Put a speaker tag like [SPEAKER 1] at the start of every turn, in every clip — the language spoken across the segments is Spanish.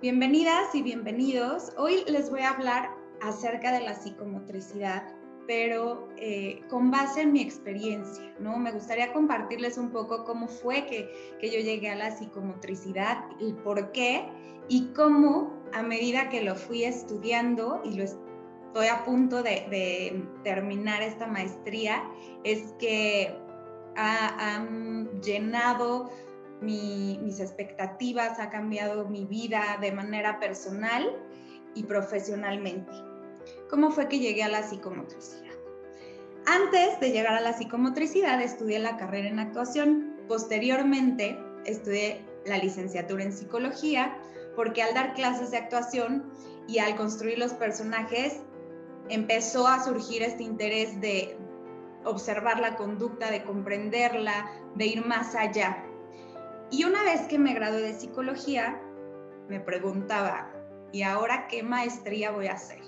[SPEAKER 1] Bienvenidas y bienvenidos. Hoy les voy a hablar acerca de la psicomotricidad, pero con base en mi experiencia, ¿no? Me gustaría compartirles un poco cómo fue que yo llegué a la psicomotricidad, el por qué y cómo a medida que lo fui estudiando y lo estoy a punto de terminar esta maestría, es que han llenado mis expectativas, ha cambiado mi vida de manera personal y profesionalmente. ¿Cómo fue que llegué a la psicomotricidad? Antes de llegar a la psicomotricidad, estudié la carrera en actuación. Posteriormente, estudié la licenciatura en psicología, porque al dar clases de actuación y al construir los personajes, empezó a surgir este interés de observar la conducta, de comprenderla, de ir más allá. Y una vez que me gradué de psicología, me preguntaba, ¿y ahora qué maestría voy a hacer?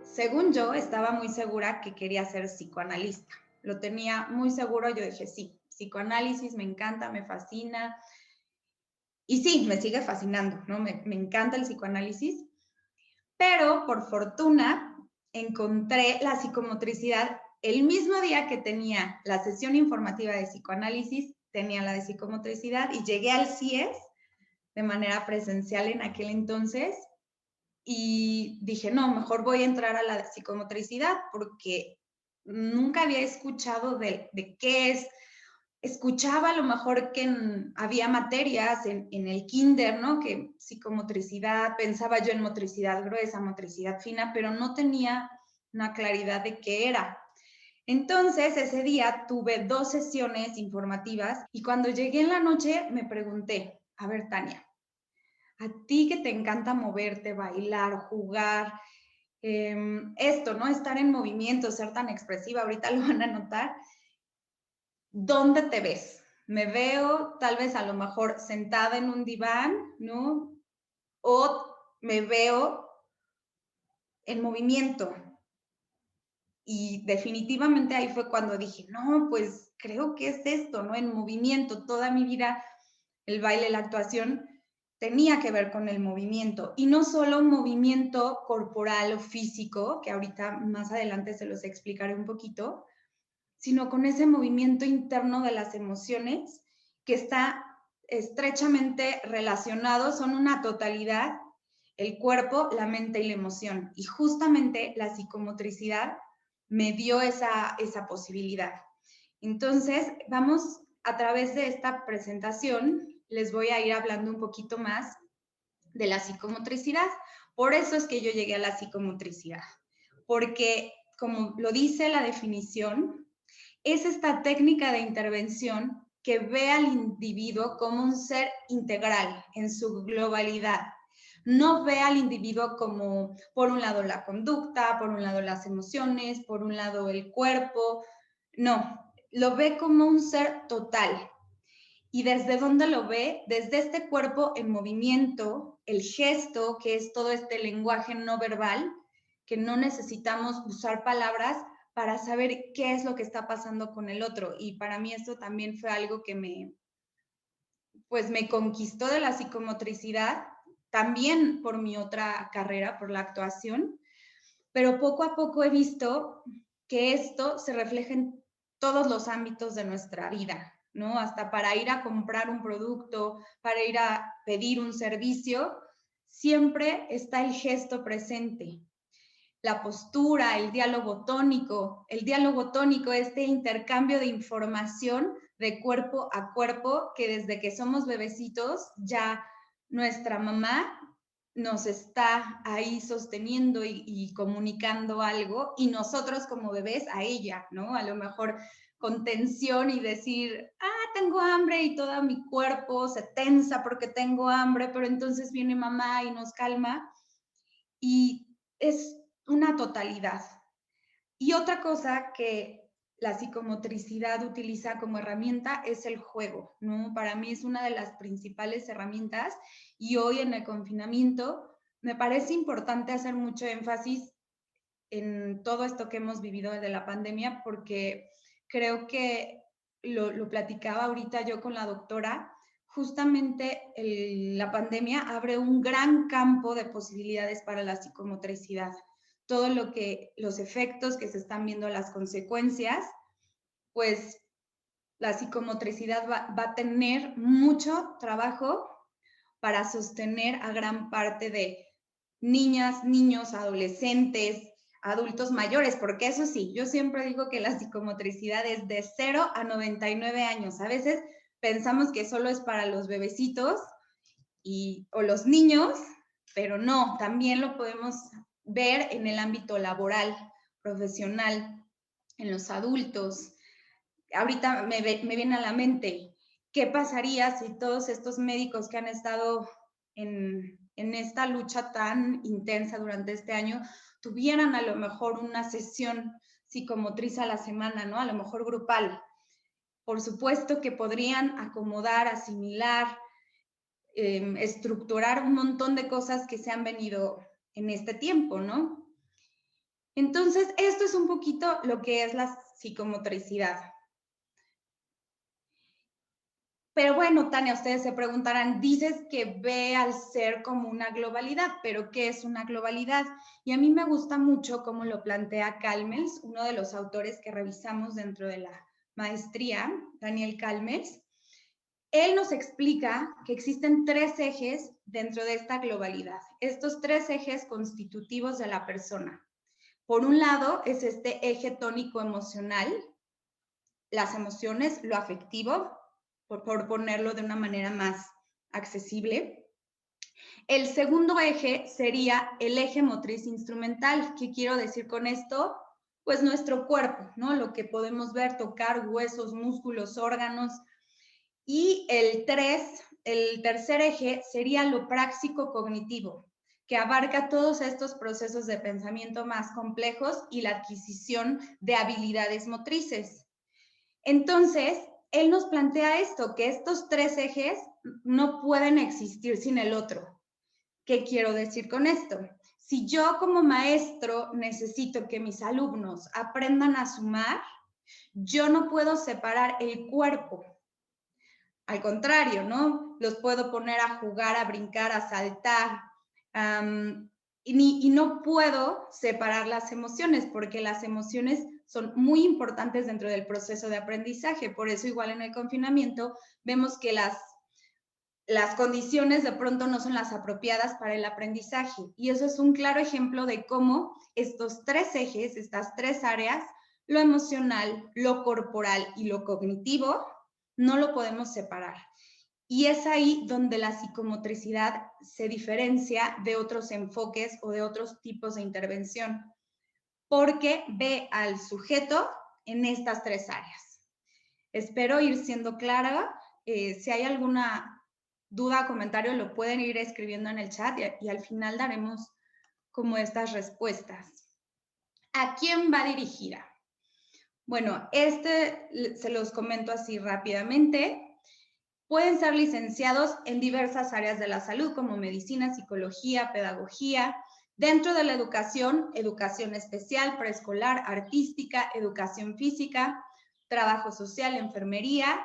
[SPEAKER 1] Según yo, estaba muy segura que quería ser psicoanalista. Lo tenía muy seguro, yo dije, sí, psicoanálisis me encanta, me fascina. Y sí, me sigue fascinando, ¿no? Me encanta el psicoanálisis, pero por fortuna encontré la psicomotricidad el mismo día que tenía la sesión informativa de psicoanálisis, tenía la de psicomotricidad y llegué al CIES de manera presencial en aquel entonces y dije, no, mejor voy a entrar a la psicomotricidad porque nunca había escuchado de qué es. Escuchaba a lo mejor que había materias en el kinder, ¿no? Que psicomotricidad, pensaba yo en motricidad gruesa, motricidad fina, pero no tenía una claridad de qué era. Entonces, ese día tuve 2 sesiones informativas y cuando llegué en la noche me pregunté, a ver, Tania, a ti que te encanta moverte, bailar, jugar, esto, ¿no? Estar en movimiento, ser tan expresiva, ahorita lo van a notar. ¿Dónde te ves? Me veo tal vez a lo mejor sentada en un diván, ¿no? O me veo en movimiento. Y definitivamente ahí fue cuando dije, no, pues creo que es esto, ¿no? En movimiento. Toda mi vida el baile, la actuación tenía que ver con el movimiento y no solo un movimiento corporal o físico, que ahorita más adelante se los explicaré un poquito, sino con ese movimiento interno de las emociones que está estrechamente relacionado, son una totalidad, el cuerpo, la mente y la emoción. Y justamente la psicomotricidad me dio esa posibilidad. Entonces, vamos a través de esta presentación, les voy a ir hablando un poquito más de la psicomotricidad. Por eso es que yo llegué a la psicomotricidad, porque como lo dice la definición, es esta técnica de intervención que ve al individuo como un ser integral en su globalidad. No ve al individuo como, por un lado, la conducta, por un lado, las emociones, por un lado, el cuerpo. No, lo ve como un ser total. ¿Y desde dónde lo ve? Desde este cuerpo en movimiento, el gesto, que es todo este lenguaje no verbal, que no necesitamos usar palabras para saber qué es lo que está pasando con el otro. Y para mí esto también fue algo que me conquistó de la psicomotricidad, también por mi otra carrera, por la actuación, pero poco a poco he visto que esto se refleja en todos los ámbitos de nuestra vida, ¿no? Hasta para ir a comprar un producto, para ir a pedir un servicio, siempre está el gesto presente. La postura, el diálogo tónico, este intercambio de información de cuerpo a cuerpo, que desde que somos bebecitos ya nuestra mamá nos está ahí sosteniendo y comunicando algo y nosotros como bebés a ella, ¿no? A lo mejor con tensión y decir, tengo hambre y todo mi cuerpo se tensa porque tengo hambre, pero entonces viene mamá y nos calma y es una totalidad. Y otra cosa que la psicomotricidad utiliza como herramienta es el juego, ¿no? Para mí es una de las principales herramientas y hoy en el confinamiento me parece importante hacer mucho énfasis en todo esto que hemos vivido desde la pandemia porque creo que lo platicaba ahorita yo con la doctora, justamente la pandemia abre un gran campo de posibilidades para la psicomotricidad. Todo lo que, los efectos que se están viendo, las consecuencias, pues la psicomotricidad va a tener mucho trabajo para sostener a gran parte de niñas, niños, adolescentes, adultos mayores, porque eso sí, yo siempre digo que la psicomotricidad es de 0 a 99 años. A veces pensamos que solo es para los bebecitos o los niños, pero no, también lo podemos ver en el ámbito laboral, profesional, en los adultos. Ahorita me viene a la mente, ¿qué pasaría si todos estos médicos que han estado en esta lucha tan intensa durante este año tuvieran a lo mejor una sesión psicomotriz a la semana, ¿no? A lo mejor grupal. Por supuesto que podrían acomodar, asimilar, estructurar un montón de cosas que se han venido en este tiempo, ¿no? Entonces, esto es un poquito lo que es la psicomotricidad. Pero bueno, Tania, ustedes se preguntarán, dices que ve al ser como una globalidad, pero ¿qué es una globalidad? Y a mí me gusta mucho cómo lo plantea Calmels, uno de los autores que revisamos dentro de la maestría, Daniel Calmels. Él nos explica que existen 3 ejes dentro de esta globalidad, estos 3 ejes constitutivos de la persona. Por un lado es este eje tónico emocional, las emociones, lo afectivo, por ponerlo de una manera más accesible. El segundo eje sería el eje motriz instrumental. ¿Qué quiero decir con esto? Pues nuestro cuerpo, ¿no? Lo que podemos ver, tocar, huesos, músculos, órganos. Y el tercer eje sería lo práctico cognitivo, que abarca todos estos procesos de pensamiento más complejos y la adquisición de habilidades motrices. Entonces, él nos plantea esto, que estos 3 ejes no pueden existir sin el otro. ¿Qué quiero decir con esto? Si yo como maestro necesito que mis alumnos aprendan a sumar, yo no puedo separar el cuerpo. Al contrario, ¿no? Los puedo poner a jugar, a brincar, a saltar. Y no puedo separar las emociones, porque las emociones son muy importantes dentro del proceso de aprendizaje. Por eso, igual en el confinamiento, vemos que las condiciones de pronto no son las apropiadas para el aprendizaje. Y eso es un claro ejemplo de cómo estos 3 ejes, estas 3 áreas, lo emocional, lo corporal y lo cognitivo, no lo podemos separar. Y es ahí donde la psicomotricidad se diferencia de otros enfoques o de otros tipos de intervención, porque ve al sujeto en estas 3 áreas. Espero ir siendo clara. Si hay alguna duda o comentario, lo pueden ir escribiendo en el chat y al final daremos como estas respuestas. ¿A quién va dirigida? Bueno, se los comento así rápidamente. Pueden ser licenciados en diversas áreas de la salud, como medicina, psicología, pedagogía. Dentro de la educación, educación especial, preescolar, artística, educación física, trabajo social, enfermería,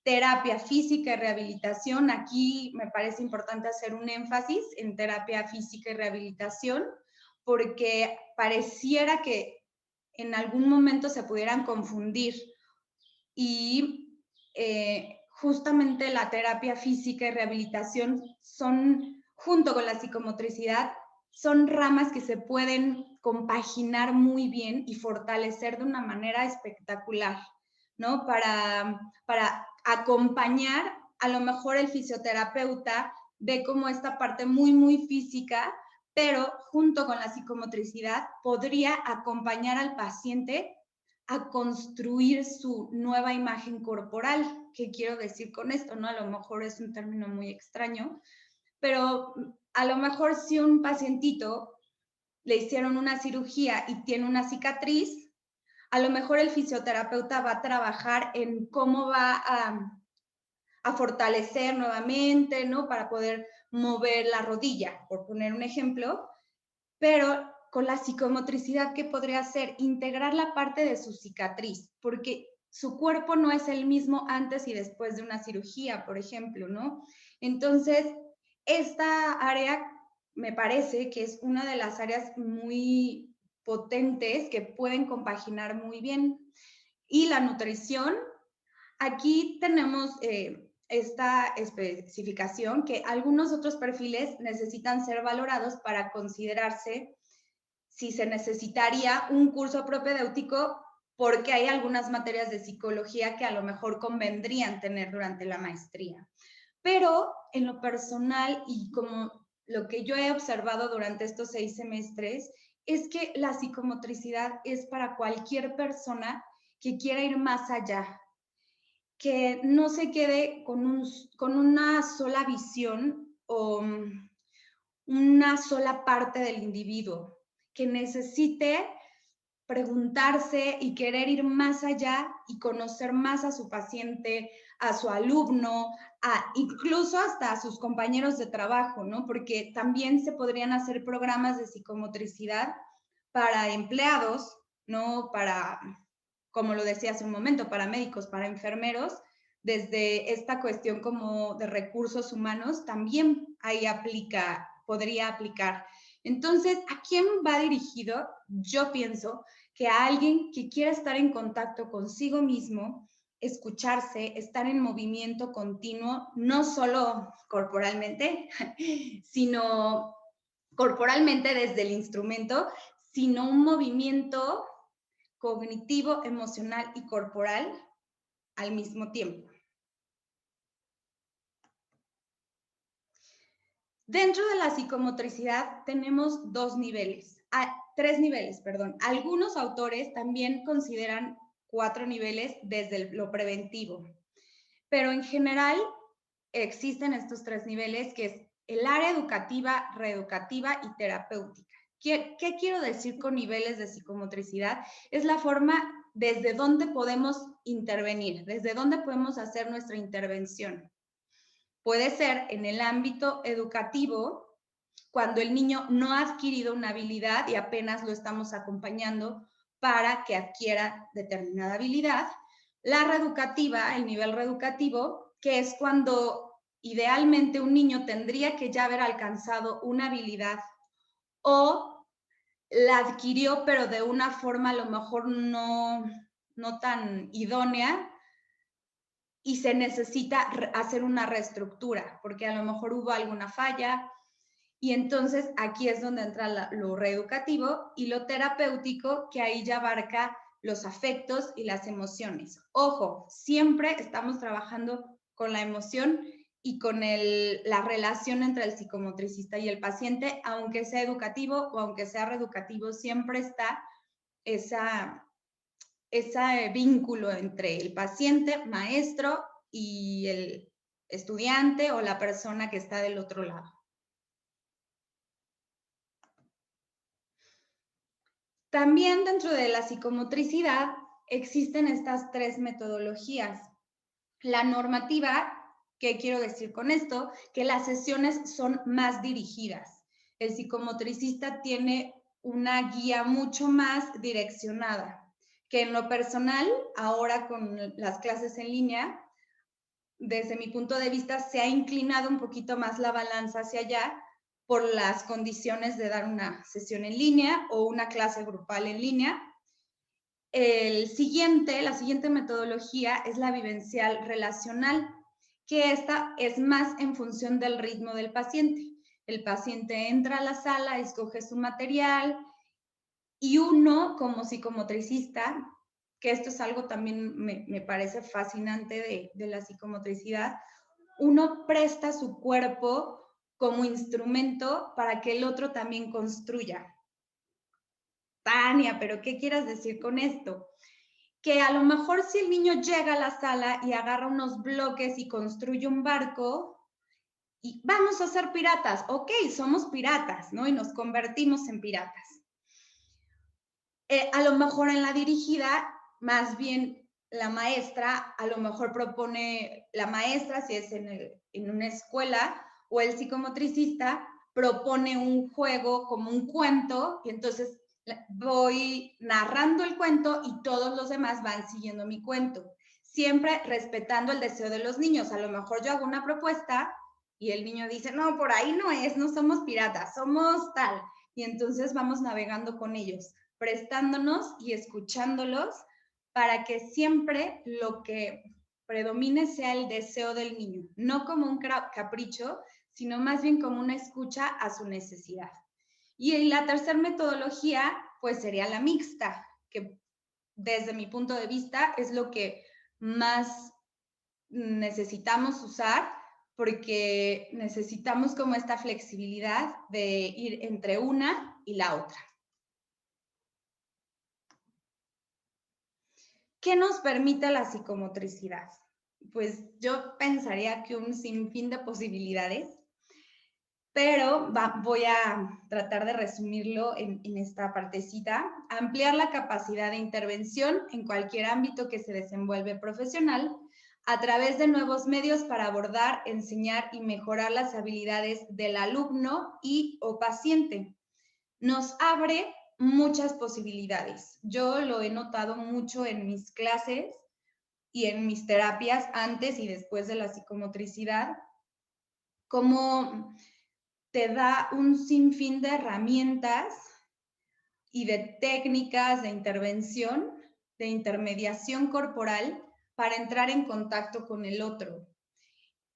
[SPEAKER 1] terapia física y rehabilitación. Aquí me parece importante hacer un énfasis en terapia física y rehabilitación, porque pareciera que en algún momento se pudieran confundir y justamente la terapia física y rehabilitación son, junto con la psicomotricidad, son ramas que se pueden compaginar muy bien y fortalecer de una manera espectacular, ¿no? Para acompañar, a lo mejor el fisioterapeuta ve como esta parte muy, muy física, pero junto con la psicomotricidad podría acompañar al paciente a construir su nueva imagen corporal. ¿Qué quiero decir con esto? ¿No? A lo mejor es un término muy extraño, pero a lo mejor si un pacientito le hicieron una cirugía y tiene una cicatriz, a lo mejor el fisioterapeuta va a trabajar en cómo va a fortalecer nuevamente, ¿no? Para poder mover la rodilla, por poner un ejemplo, pero con la psicomotricidad, ¿qué podría hacer? Integrar la parte de su cicatriz, porque su cuerpo no es el mismo antes y después de una cirugía, por ejemplo, ¿no? Entonces, esta área me parece que es una de las áreas muy potentes que pueden compaginar muy bien. Y la nutrición, aquí tenemos esta especificación que algunos otros perfiles necesitan ser valorados para considerarse si se necesitaría un curso propedéutico porque hay algunas materias de psicología que a lo mejor convendrían tener durante la maestría. Pero en lo personal y como lo que yo he observado durante estos 6 semestres es que la psicomotricidad es para cualquier persona que quiera ir más allá, que no se quede con una sola visión o una sola parte del individuo, que necesite preguntarse y querer ir más allá y conocer más a su paciente, a su alumno, incluso hasta a sus compañeros de trabajo, ¿no? Porque también se podrían hacer programas de psicomotricidad para empleados, ¿no? Para, como lo decía hace un momento, para médicos, para enfermeros, desde esta cuestión como de recursos humanos, también ahí podría aplicar. Entonces, ¿a quién va dirigido? Yo pienso que a alguien que quiera estar en contacto consigo mismo, escucharse, estar en movimiento continuo, no solo corporalmente, sino corporalmente desde el instrumento, sino un movimiento cognitivo, emocional y corporal al mismo tiempo. Dentro de la psicomotricidad tenemos tres niveles, perdón. Algunos autores también consideran 4 niveles desde lo preventivo, pero en general existen estos 3 niveles, que es el área educativa, reeducativa y terapéutica. ¿Qué quiero decir con niveles de psicomotricidad? Es la forma desde donde podemos intervenir, desde donde podemos hacer nuestra intervención. Puede ser en el ámbito educativo, cuando el niño no ha adquirido una habilidad y apenas lo estamos acompañando para que adquiera determinada habilidad. La reeducativa, el nivel reeducativo, que es cuando idealmente un niño tendría que ya haber alcanzado una habilidad o la adquirió, pero de una forma a lo mejor no tan idónea, y se necesita hacer una reestructura, porque a lo mejor hubo alguna falla, y entonces aquí es donde entra lo reeducativo y lo terapéutico, que ahí ya abarca los afectos y las emociones. Ojo, siempre estamos trabajando con la emoción y con la relación entre el psicomotricista y el paciente, aunque sea educativo o aunque sea reeducativo, siempre está ese vínculo entre el paciente, maestro y el estudiante o la persona que está del otro lado. También dentro de la psicomotricidad existen estas 3 metodologías. La normativa, ¿qué quiero decir con esto? Que las sesiones son más dirigidas. El psicomotricista tiene una guía mucho más direccionada, que en lo personal, ahora con las clases en línea, desde mi punto de vista, se ha inclinado un poquito más la balanza hacia allá por las condiciones de dar una sesión en línea o una clase grupal en línea. La siguiente metodología es la vivencial relacional, que esta es más en función del ritmo del paciente. El paciente entra a la sala, escoge su material y uno como psicomotricista, que esto es algo también me parece fascinante de la psicomotricidad, uno presta su cuerpo como instrumento para que el otro también construya. Tania, ¿pero qué quieres decir con esto? Que a lo mejor si el niño llega a la sala y agarra unos bloques y construye un barco, y vamos a ser piratas, ok, somos piratas, ¿no? Y nos convertimos en piratas. A lo mejor en la dirigida, más bien la maestra, a lo mejor propone, la maestra, si es en una escuela, o el psicomotricista, propone un juego como un cuento, y entonces voy narrando el cuento y todos los demás van siguiendo mi cuento, siempre respetando el deseo de los niños. A lo mejor yo hago una propuesta y el niño dice, no, por ahí no es, no somos piratas, somos tal. Y entonces vamos navegando con ellos, prestándonos y escuchándolos para que siempre lo que predomine sea el deseo del niño, no como un capricho, sino más bien como una escucha a su necesidad. Y la tercera metodología, pues sería la mixta, que desde mi punto de vista es lo que más necesitamos usar porque necesitamos como esta flexibilidad de ir entre una y la otra. ¿Qué nos permite la psicomotricidad? Pues yo pensaría que un sinfín de posibilidades, pero voy a tratar de resumirlo en esta partecita. Ampliar la capacidad de intervención en cualquier ámbito que se desenvuelve profesional a través de nuevos medios para abordar, enseñar y mejorar las habilidades del alumno y o paciente. Nos abre muchas posibilidades. Yo lo he notado mucho en mis clases y en mis terapias antes y después de la psicomotricidad, como te da un sinfín de herramientas y de técnicas de intervención, de intermediación corporal para entrar en contacto con el otro.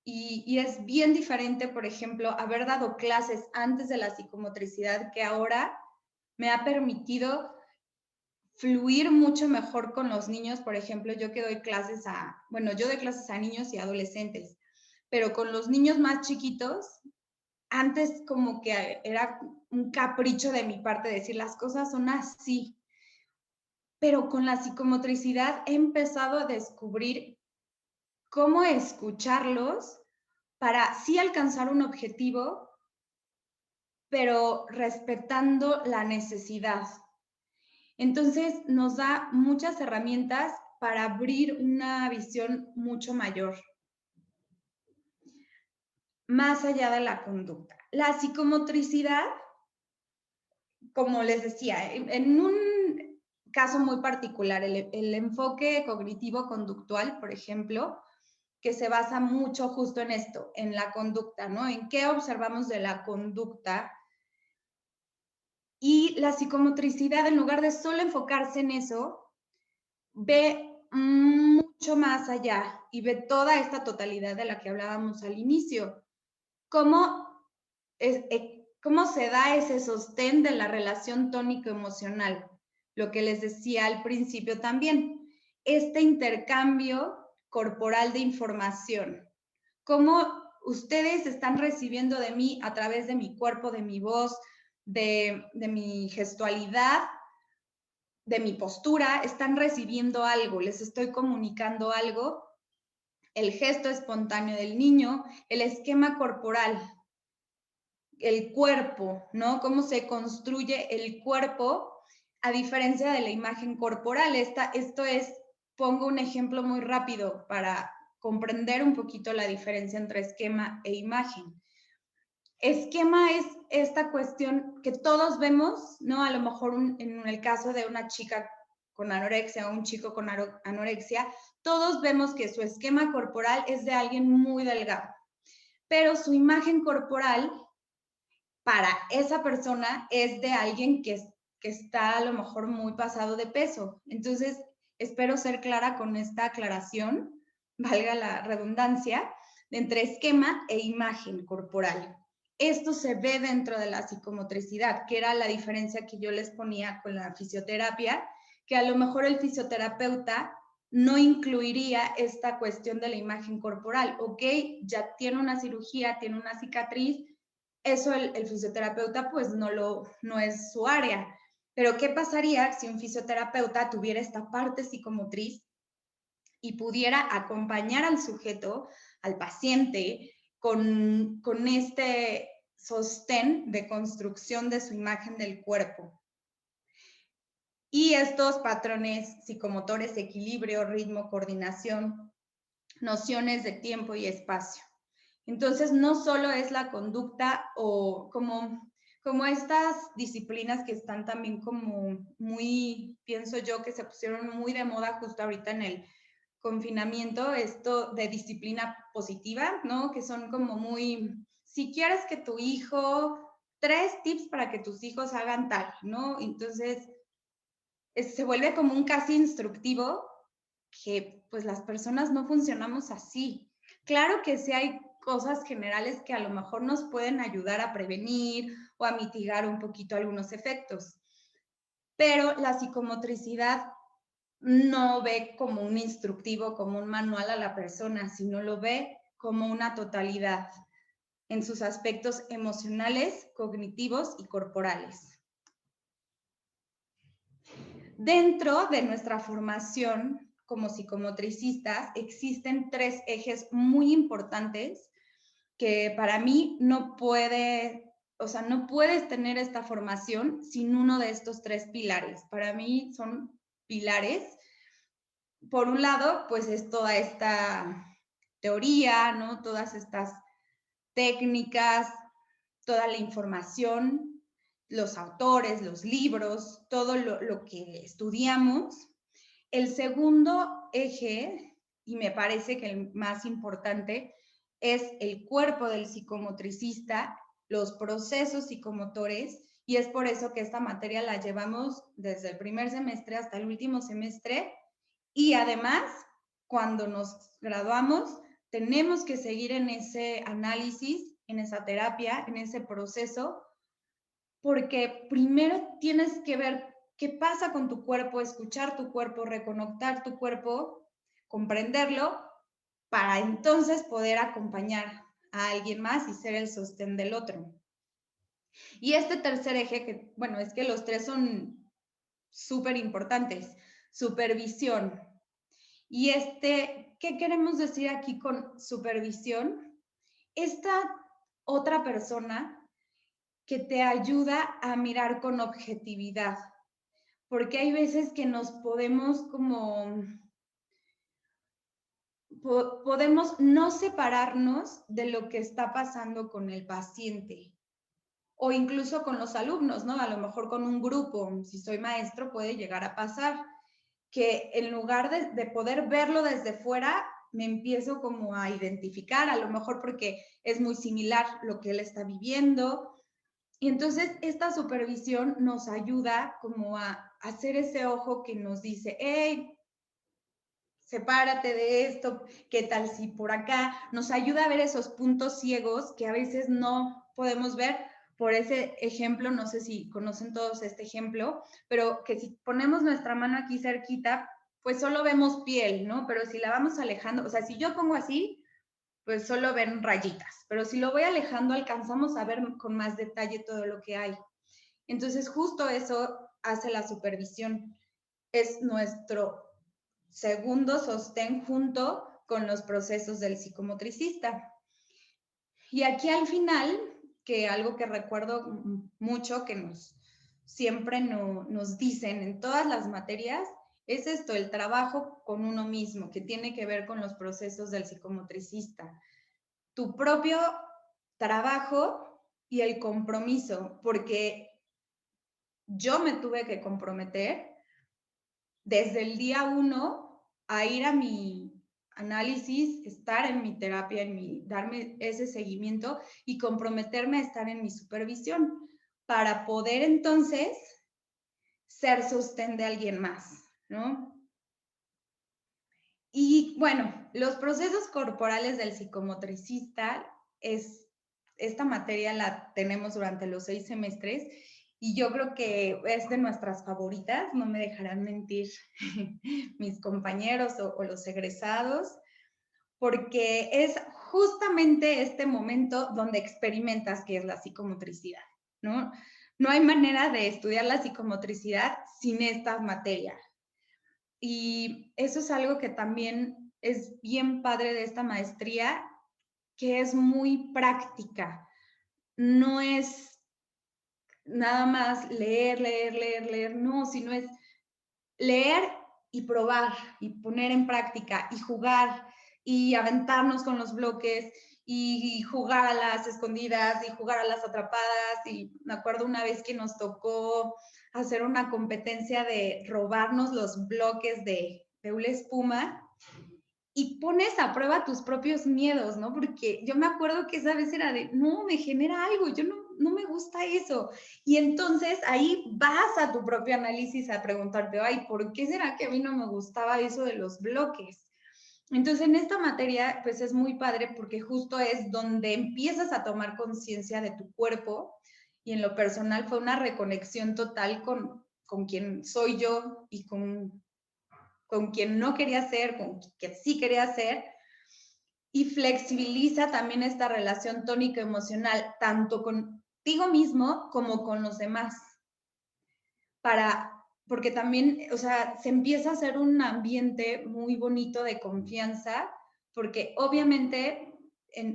[SPEAKER 1] Y es bien diferente, por ejemplo, haber dado clases antes de la psicomotricidad que ahora me ha permitido fluir mucho mejor con los niños. Por ejemplo, yo que doy clases yo doy clases a niños y adolescentes, pero con los niños más chiquitos antes como que era un capricho de mi parte decir las cosas son así, pero con la psicomotricidad he empezado a descubrir cómo escucharlos para sí alcanzar un objetivo, pero respetando la necesidad. Entonces nos da muchas herramientas para abrir una visión mucho mayor, más allá de la conducta. La psicomotricidad, como les decía, en un caso muy particular, el enfoque cognitivo-conductual, por ejemplo, que se basa mucho justo en esto, en la conducta, ¿no? En qué observamos de la conducta. Y la psicomotricidad, en lugar de solo enfocarse en eso, ve mucho más allá y ve toda esta totalidad de la que hablábamos al inicio. Cómo se da ese sostén de la relación tónico-emocional, lo que les decía al principio también, este intercambio corporal de información, cómo ustedes están recibiendo de mí a través de mi cuerpo, de mi voz, de mi gestualidad, de mi postura, están recibiendo algo, les estoy comunicando algo, el gesto espontáneo del niño, el esquema corporal, el cuerpo, ¿no? Cómo se construye el cuerpo a diferencia de la imagen corporal. Esto es, pongo un ejemplo muy rápido para comprender un poquito la diferencia entre esquema e imagen. Esquema es esta cuestión que todos vemos, ¿no? A lo mejor en el caso de una chica con anorexia o un chico con anorexia, todos vemos que su esquema corporal es de alguien muy delgado, pero su imagen corporal para esa persona es de alguien que está a lo mejor muy pasado de peso. Entonces, espero ser clara con esta aclaración, valga la redundancia, entre esquema e imagen corporal. Esto se ve dentro de la psicomotricidad, que era la diferencia que yo les ponía con la fisioterapia, que a lo mejor el fisioterapeuta no incluiría esta cuestión de la imagen corporal. Ok, ya tiene una cirugía, tiene una cicatriz, eso el fisioterapeuta pues no es su área. Pero ¿qué pasaría si un fisioterapeuta tuviera esta parte psicomotriz y pudiera acompañar al sujeto, al paciente, con este sostén de construcción de su imagen del cuerpo? Y estos patrones psicomotores, equilibrio, ritmo, coordinación, nociones de tiempo y espacio. Entonces, no solo es la conducta o como como estas disciplinas que están también como muy, pienso yo, que se pusieron muy de moda justo ahorita en el confinamiento, esto de disciplina positiva, ¿no? Que son como muy, si quieres que tu hijo, 3 tips para que tus hijos hagan tal, ¿no? Entonces, se vuelve como un casi instructivo que pues las personas no funcionamos así. Claro que sí hay cosas generales que a lo mejor nos pueden ayudar a prevenir o a mitigar un poquito algunos efectos, pero la psicomotricidad no ve como un instructivo, como un manual a la persona, sino lo ve como una totalidad en sus aspectos emocionales, cognitivos y corporales. Dentro de nuestra formación como psicomotricistas existen 3 ejes muy importantes que para mí no puedes tener esta formación sin uno de estos 3 pilares. Para mí son pilares. Por un lado, pues es toda esta teoría, ¿no? Todas estas técnicas, toda la información, los autores, los libros, todo lo que estudiamos. El segundo eje, y me parece que el más importante, es el cuerpo del psicomotricista, los procesos psicomotores, y es por eso que esta materia la llevamos desde el primer semestre hasta el último semestre, y además, cuando nos graduamos, tenemos que seguir en ese análisis, en esa terapia, en ese proceso, porque primero tienes que ver qué pasa con tu cuerpo, escuchar tu cuerpo, reconectar tu cuerpo, comprenderlo, para entonces poder acompañar a alguien más y ser el sostén del otro. Y este tercer eje, que bueno, es que los 3 son súper importantes, supervisión. Y ¿qué queremos decir aquí con supervisión? Esta otra persona que te ayuda a mirar con objetividad, porque hay veces que nos podemos podemos no separarnos de lo que está pasando con el paciente o incluso con los alumnos, ¿no? A lo mejor con un grupo, si soy maestro puede llegar a pasar que en lugar de poder verlo desde fuera, me empiezo como a identificar, a lo mejor porque es muy similar lo que él está viviendo. Y entonces esta supervisión nos ayuda como a hacer ese ojo que nos dice, hey, sepárate de esto, ¿qué tal si por acá? Nos ayuda a ver esos puntos ciegos que a veces no podemos ver. Por ese ejemplo, no sé si conocen todos este ejemplo, pero que si ponemos nuestra mano aquí cerquita, pues solo vemos piel, ¿no? Pero si la vamos alejando, o sea, si yo pongo así, pues solo ven rayitas, pero si lo voy alejando, alcanzamos a ver con más detalle todo lo que hay. Entonces, justo eso hace la supervisión. Es nuestro segundo sostén junto con los procesos del psicomotricista. Y aquí al final, que algo que recuerdo mucho que siempre nos dicen en todas las materias, es esto, el trabajo con uno mismo, que tiene que ver con los procesos del psicomotricista. Tu propio trabajo y el compromiso, porque yo me tuve que comprometer desde el día 1 a ir a mi análisis, estar en mi terapia, darme ese seguimiento y comprometerme a estar en mi supervisión para poder entonces ser sostén de alguien más, ¿no? Y bueno, los procesos corporales del psicomotricista esta materia la tenemos durante los 6 semestres y yo creo que es de nuestras favoritas, no me dejarán mentir mis compañeros o los egresados, porque es justamente este momento donde experimentas qué es la psicomotricidad, ¿no? No hay manera de estudiar la psicomotricidad sin esta materia. Y eso es algo que también es bien padre de esta maestría, que es muy práctica. No es nada más leer, leer, leer, leer, no, sino es leer y probar y poner en práctica y jugar y aventarnos con los bloques y jugar a las escondidas y jugar a las atrapadas. Y me acuerdo una vez que nos tocó hacer una competencia de robarnos los bloques de una espuma y pones a prueba tus propios miedos, ¿no? Porque yo me acuerdo que esa vez era de, no, me genera algo, yo no me gusta eso. Y entonces ahí vas a tu propio análisis a preguntarte, ay, ¿por qué será que a mí no me gustaba eso de los bloques? Entonces, en esta materia, pues es muy padre porque justo es donde empiezas a tomar conciencia de tu cuerpo y en lo personal fue una reconexión total con quien soy yo y con quien no quería ser, con quien sí quería ser, y flexibiliza también esta relación tónico-emocional, tanto contigo mismo como con los demás, porque también, o sea, se empieza a hacer un ambiente muy bonito de confianza, porque obviamente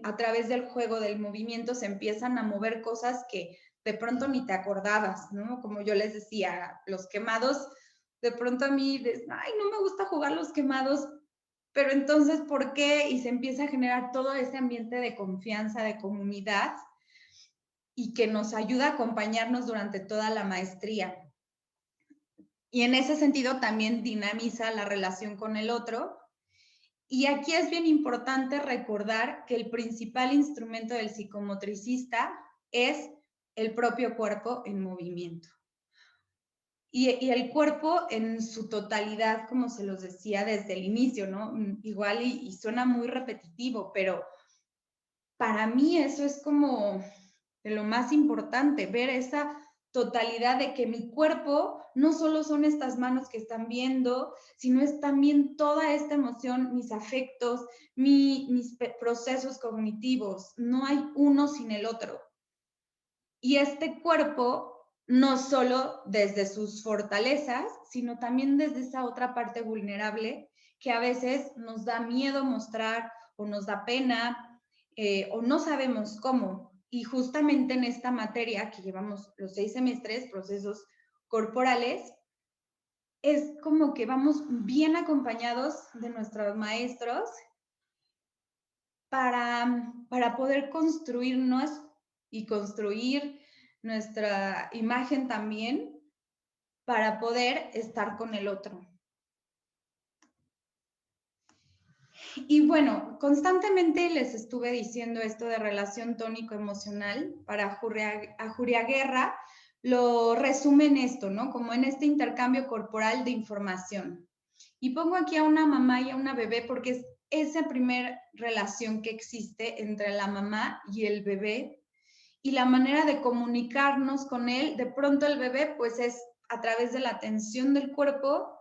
[SPEAKER 1] a través del juego, del movimiento, se empiezan a mover cosas que de pronto ni te acordabas, ¿no? Como yo les decía, los quemados, de pronto a mí, ay, no me gusta jugar los quemados, pero entonces, ¿por qué? Y se empieza a generar todo ese ambiente de confianza, de comunidad, y que nos ayuda a acompañarnos durante toda la maestría. Y en ese sentido también dinamiza la relación con el otro. Y aquí es bien importante recordar que el principal instrumento del psicomotricista es el propio cuerpo en movimiento. Y el cuerpo en su totalidad, como se los decía desde el inicio, ¿no? Igual y suena muy repetitivo, pero para mí eso es como de lo más importante, ver esa totalidad de que mi cuerpo no solo son estas manos que están viendo, sino es también toda esta emoción, mis afectos, mis procesos cognitivos. No hay uno sin el otro. Y este cuerpo, no solo desde sus fortalezas, sino también desde esa otra parte vulnerable que a veces nos da miedo mostrar o nos da pena o no sabemos cómo. Y justamente en esta materia que llevamos los 6 semestres, procesos corporales, es como que vamos bien acompañados de nuestros maestros para poder construirnos y construir nuestra imagen también para poder estar con el otro. Y bueno, constantemente les estuve diciendo esto de relación tónico-emocional para Julia Guerra, lo resume en esto, ¿no? Como en este intercambio corporal de información. Y pongo aquí a una mamá y a una bebé porque es esa primera relación que existe entre la mamá y el bebé y la manera de comunicarnos con él. De pronto el bebé pues es a través de la tensión del cuerpo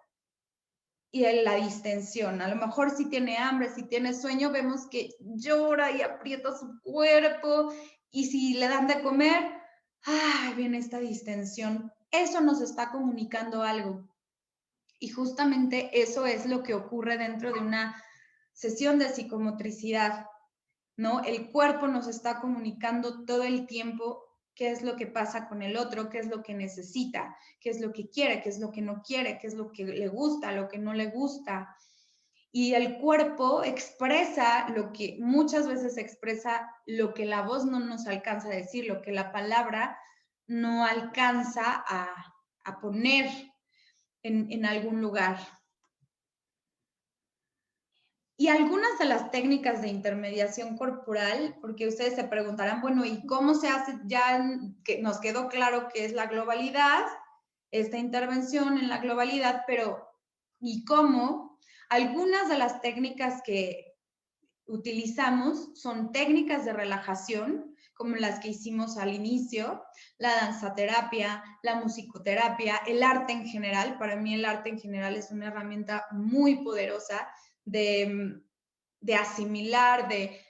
[SPEAKER 1] y la distensión. A lo mejor si tiene hambre, si tiene sueño, vemos que llora y aprieta su cuerpo y si le dan de comer, ¡ay! Viene esta distensión. Eso nos está comunicando algo. Y justamente eso es lo que ocurre dentro de una sesión de psicomotricidad, ¿no? El cuerpo nos está comunicando todo el tiempo qué es lo que pasa con el otro, qué es lo que necesita, qué es lo que quiere, qué es lo que no quiere, qué es lo que le gusta, lo que no le gusta. Y el cuerpo expresa lo que muchas veces expresa lo que la voz no nos alcanza a decir, lo que la palabra no alcanza a poner en algún lugar. Y algunas de las técnicas de intermediación corporal, porque ustedes se preguntarán, bueno, ¿y cómo se hace? Ya que nos quedó claro que es la globalidad, esta intervención en la globalidad, pero ¿y cómo? Algunas de las técnicas que utilizamos son técnicas de relajación, como las que hicimos al inicio, la danzaterapia, la musicoterapia, el arte en general. Para mí el arte en general es una herramienta muy poderosa de asimilar, de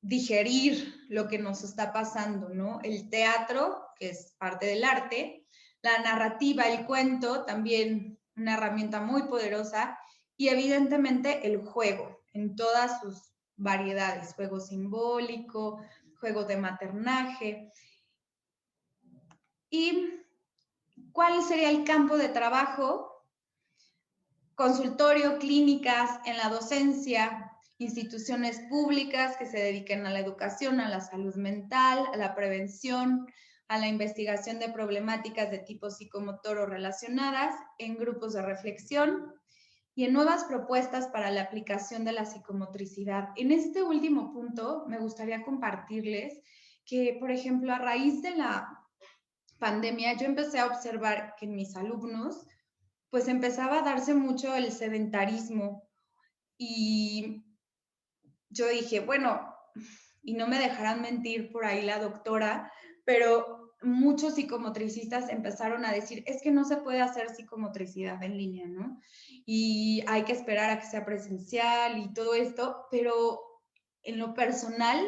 [SPEAKER 1] digerir lo que nos está pasando, ¿no? El teatro, que es parte del arte, la narrativa, el cuento, también una herramienta muy poderosa, y evidentemente el juego, en todas sus variedades, juego simbólico, juego de maternaje. ¿Y cuál sería el campo de trabajo? Consultorio, clínicas, en la docencia, instituciones públicas que se dediquen a la educación, a la salud mental, a la prevención, a la investigación de problemáticas de tipo psicomotor o relacionadas, en grupos de reflexión y en nuevas propuestas para la aplicación de la psicomotricidad. En este último punto, me gustaría compartirles que, por ejemplo, a raíz de la pandemia, yo empecé a observar que en mis alumnos, pues empezaba a darse mucho el sedentarismo y yo dije, bueno, y no me dejarán mentir por ahí la doctora, pero muchos psicomotricistas empezaron a decir, es que no se puede hacer psicomotricidad en línea, ¿no? Y hay que esperar a que sea presencial y todo esto, pero en lo personal,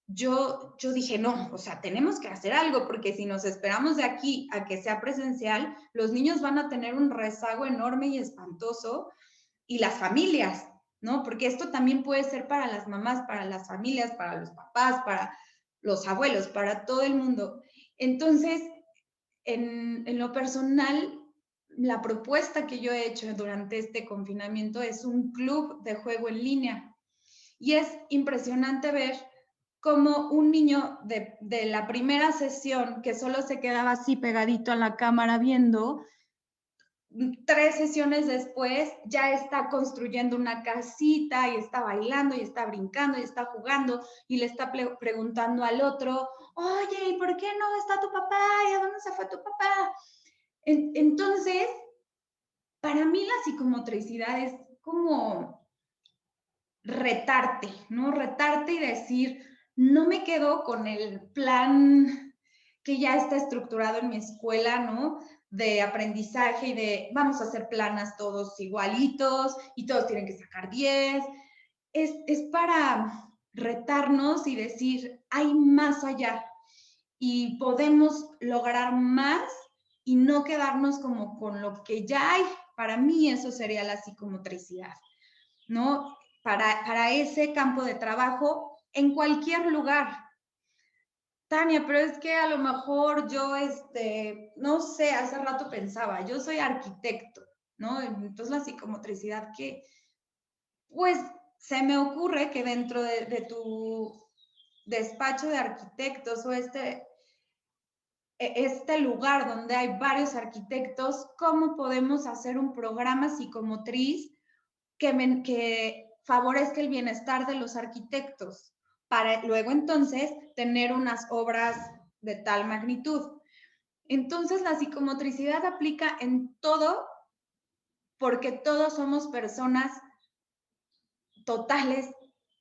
[SPEAKER 1] yo dije, no, o sea, tenemos que hacer algo, porque si nos esperamos de aquí a que sea presencial, los niños van a tener un rezago enorme y espantoso, y las familias, ¿no? Porque esto también puede ser para las mamás, para las familias, para los papás, para los abuelos, para todo el mundo. Entonces, en lo personal, la propuesta que yo he hecho durante este confinamiento es un club de juego en línea. Y es impresionante ver cómo un niño de la primera sesión, que solo se quedaba así pegadito a la cámara viendo, 3 sesiones después ya está construyendo una casita y está bailando y está brincando y está jugando y le está preguntando al otro, oye, ¿y por qué no está tu papá? ¿Y a dónde se fue tu papá? Entonces, para mí la psicomotricidad es como retarte, ¿no? Retarte y decir, no me quedo con el plan que ya está estructurado en mi escuela, ¿no? De aprendizaje y de vamos a hacer planas todos igualitos y todos tienen que sacar 10. Es para retarnos y decir, hay más allá y podemos lograr más y no quedarnos como con lo que ya hay. Para mí eso sería la psicomotricidad, ¿no? Para ese campo de trabajo en cualquier lugar. Tania, pero es que a lo mejor yo, no sé, hace rato pensaba, yo soy arquitecto, ¿no? Entonces la psicomotricidad que, pues, se me ocurre que dentro de tu despacho de arquitectos o este lugar donde hay varios arquitectos, ¿cómo podemos hacer un programa psicomotriz que favorezca el bienestar de los arquitectos para luego entonces tener unas obras de tal magnitud? Entonces la psicomotricidad aplica en todo porque todos somos personas totales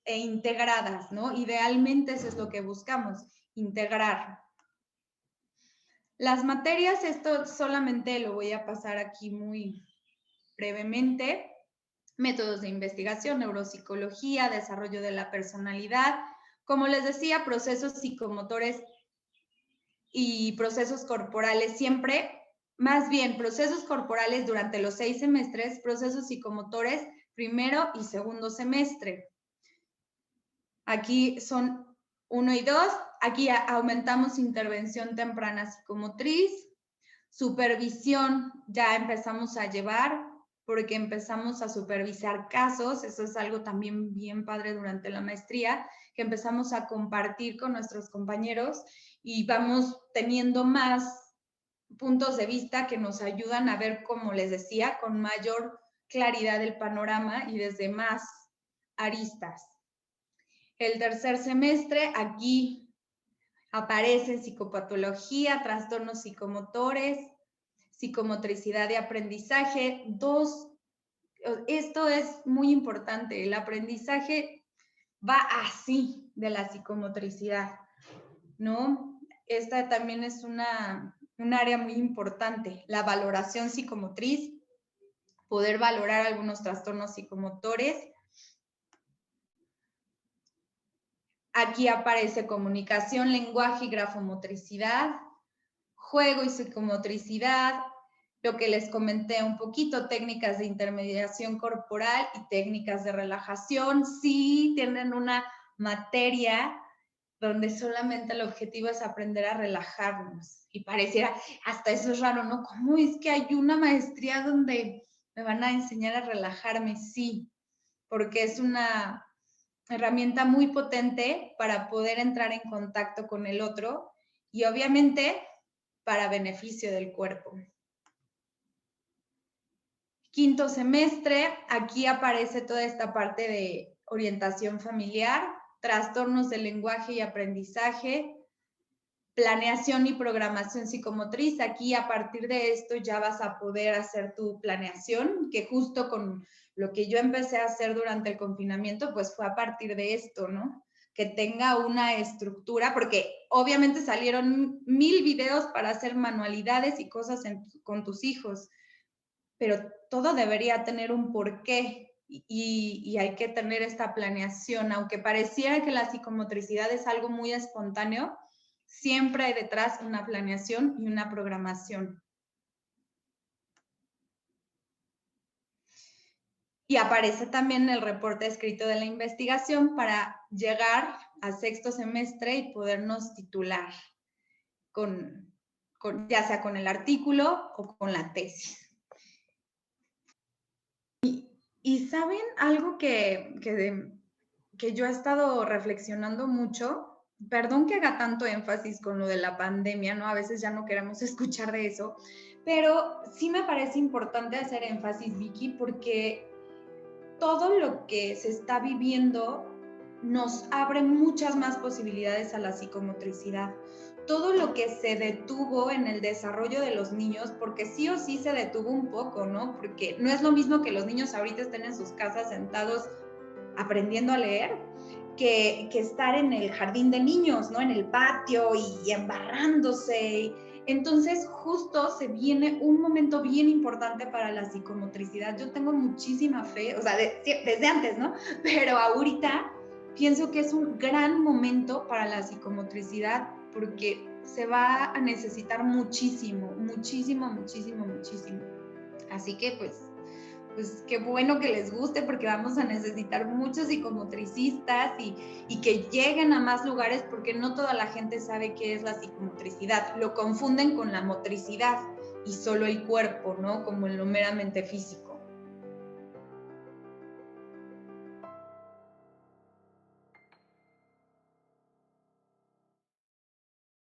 [SPEAKER 1] e integradas, ¿no? Idealmente eso es lo que buscamos, integrar. Las materias, esto solamente lo voy a pasar aquí muy brevemente. Métodos de investigación, neuropsicología, desarrollo de la personalidad, como les decía, procesos psicomotores y procesos corporales siempre, más bien procesos corporales durante los 6 semestres, procesos psicomotores primero y segundo semestre. Aquí son 1 y 2, aquí aumentamos intervención temprana psicomotriz, supervisión ya empezamos a llevar, porque empezamos a supervisar casos, eso es algo también bien padre durante la maestría, que empezamos a compartir con nuestros compañeros y vamos teniendo más puntos de vista que nos ayudan a ver, como les decía, con mayor claridad el panorama y desde más aristas. El tercer semestre, aquí aparecen psicopatología, trastornos psicomotores, psicomotricidad de aprendizaje. Esto es muy importante, el aprendizaje va así de la psicomotricidad, ¿no? Esta también es un área muy importante, la valoración psicomotriz, poder valorar algunos trastornos psicomotores. Aquí aparece comunicación, lenguaje y grafomotricidad, juego y psicomotricidad, lo que les comenté un poquito, técnicas de intermediación corporal y técnicas de relajación. Sí tienen una materia donde solamente el objetivo es aprender a relajarnos. Y pareciera, hasta eso es raro, ¿no? ¿Cómo es que hay una maestría donde me van a enseñar a relajarme? Sí, porque es una herramienta muy potente para poder entrar en contacto con el otro y obviamente para beneficio del cuerpo. Quinto semestre, aquí aparece toda esta parte de orientación familiar, trastornos del lenguaje y aprendizaje, planeación y programación psicomotriz. Aquí a partir de esto ya vas a poder hacer tu planeación, que justo con lo que yo empecé a hacer durante el confinamiento, pues fue a partir de esto, ¿no? Que tenga una estructura, porque obviamente salieron 1000 videos para hacer manualidades y cosas con tus hijos, pero todo debería tener un porqué y hay que tener esta planeación. Aunque pareciera que la psicomotricidad es algo muy espontáneo, siempre hay detrás una planeación y una programación. Y aparece también el reporte escrito de la investigación para llegar a sexto semestre y podernos titular ya sea con el artículo o con la tesis. Y ¿saben algo que yo he estado reflexionando mucho? Perdón que haga tanto énfasis con lo de la pandemia, ¿no? A veces ya no queremos escuchar de eso, pero sí me parece importante hacer énfasis, Vicky, porque todo lo que se está viviendo nos abre muchas más posibilidades a la psicomotricidad. Todo lo que se detuvo en el desarrollo de los niños, porque sí o sí se detuvo un poco, ¿no? Porque no es lo mismo que los niños ahorita estén en sus casas sentados aprendiendo a leer, que estar en el jardín de niños, ¿no? En el patio y embarrándose. Entonces, justo se viene un momento bien importante para la psicomotricidad. Yo tengo muchísima fe, o sea, desde antes, ¿no? Pero ahorita pienso que es un gran momento para la psicomotricidad porque se va a necesitar muchísimo, muchísimo, muchísimo, muchísimo. Así que pues qué bueno que les guste porque vamos a necesitar muchos psicomotricistas y que lleguen a más lugares porque no toda la gente sabe qué es la psicomotricidad. Lo confunden con la motricidad y solo el cuerpo, ¿no? Como en lo meramente físico.